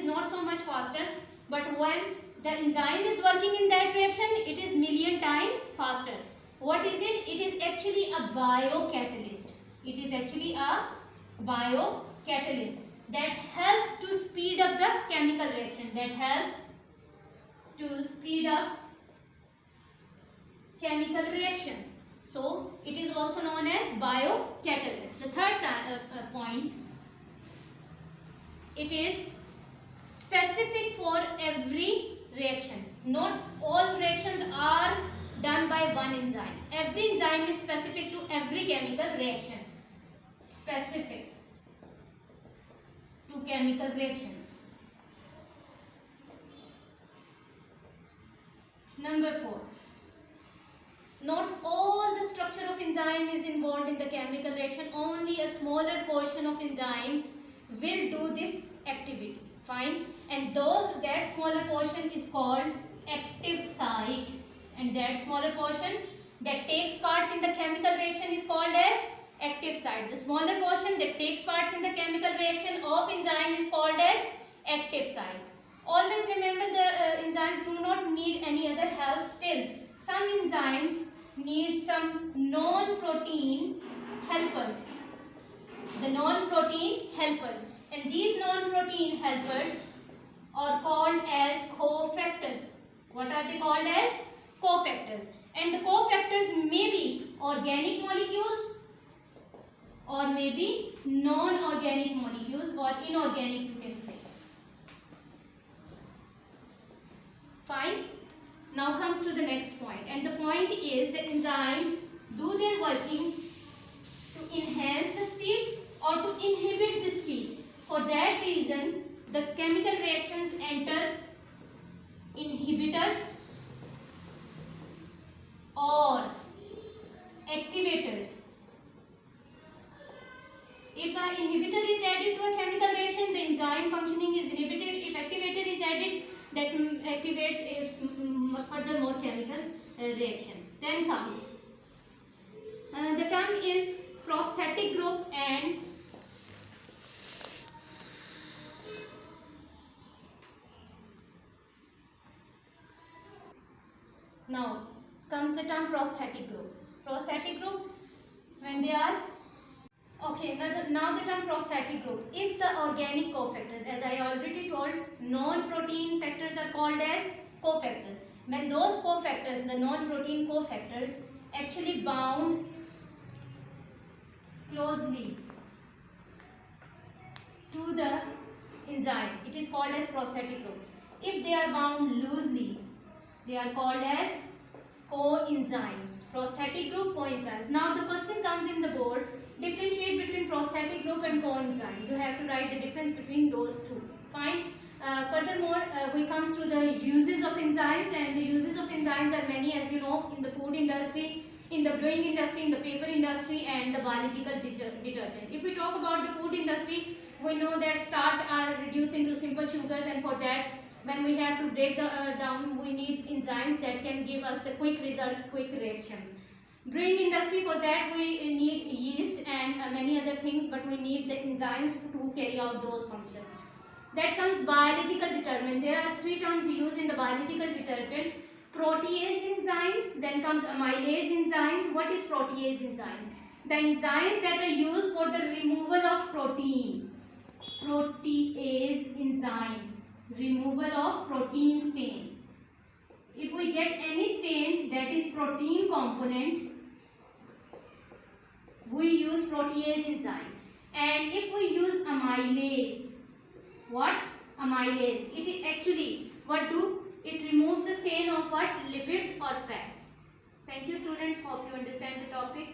not so much faster, but when the enzyme is working in that reaction, it is million times faster. What is it? It is actually a biocatalyst. It is actually a biocatalyst that helps to speed up the chemical reaction. That helps to speed up chemical reaction. So it is also known as biocatalyst. The third point, it is specific for every reaction. Not all reactions are done by one enzyme. Every enzyme is specific to every chemical reaction. Specific to chemical reaction. Number 4. Not all the structure of enzyme is involved in the chemical reaction. Only a smaller portion of enzyme will do this activity. Fine. And that smaller portion is called active site. And that smaller portion that takes parts in the chemical reaction is called as active site. The smaller portion that takes parts in the chemical reaction of enzyme is called as active site. Always remember the enzymes do not need any other help. Still, some enzymes need some non-protein helpers. The non-protein helpers. And these non-protein helpers are called as cofactors. What are they called as? Cofactors. And the cofactors may be organic molecules or maybe non-organic molecules or inorganic, you can say. Fine. Now comes to the next point, and the point is the enzymes do their working to enhance the speed or to inhibit the speed. For that reason, the chemical reactions enter inhibitors or activators. If an inhibitor is added to a chemical reaction, the enzyme functioning is inhibited. If activator is added, that activates further more chemical reaction. Then comes the term is prosthetic group, and now comes the term prosthetic group. Prosthetic group, when they are now the term prosthetic group. If the organic cofactors, as I already told, non-protein factors are called as cofactors. When those cofactors, the non-protein cofactors, actually bound closely to the enzyme, it is called as prosthetic group. If they are bound loosely, they are called as coenzymes. Prosthetic group, coenzymes. Now the question comes in the board, differentiate between prosthetic group and coenzyme. You have to write the difference between those two. Fine. Furthermore, we comes to the uses of enzymes, and the uses of enzymes are many, as you know, in the food industry, in the brewing industry, in the paper industry, and the biological detergent. If we talk about the food industry, we know that starch are reduced into simple sugars, and for that, when we have to break down, we need enzymes that can give us the quick results, quick reactions. Brewing industry, for that we need yeast and many other things, but we need the enzymes to carry out those functions. That comes biological detergent. There are 3 terms used in the biological detergent. Protease enzymes, then comes amylase enzymes. What is protease enzyme? The enzymes that are used for the removal of protein. Protease enzyme, removal of protein stain. If we get any stain that is protein component, we use protease enzyme. And if we use amylase, what? Amylase. It is actually, what do? It removes the stain of what? Lipids or fats. Thank you students. Hope you understand the topic.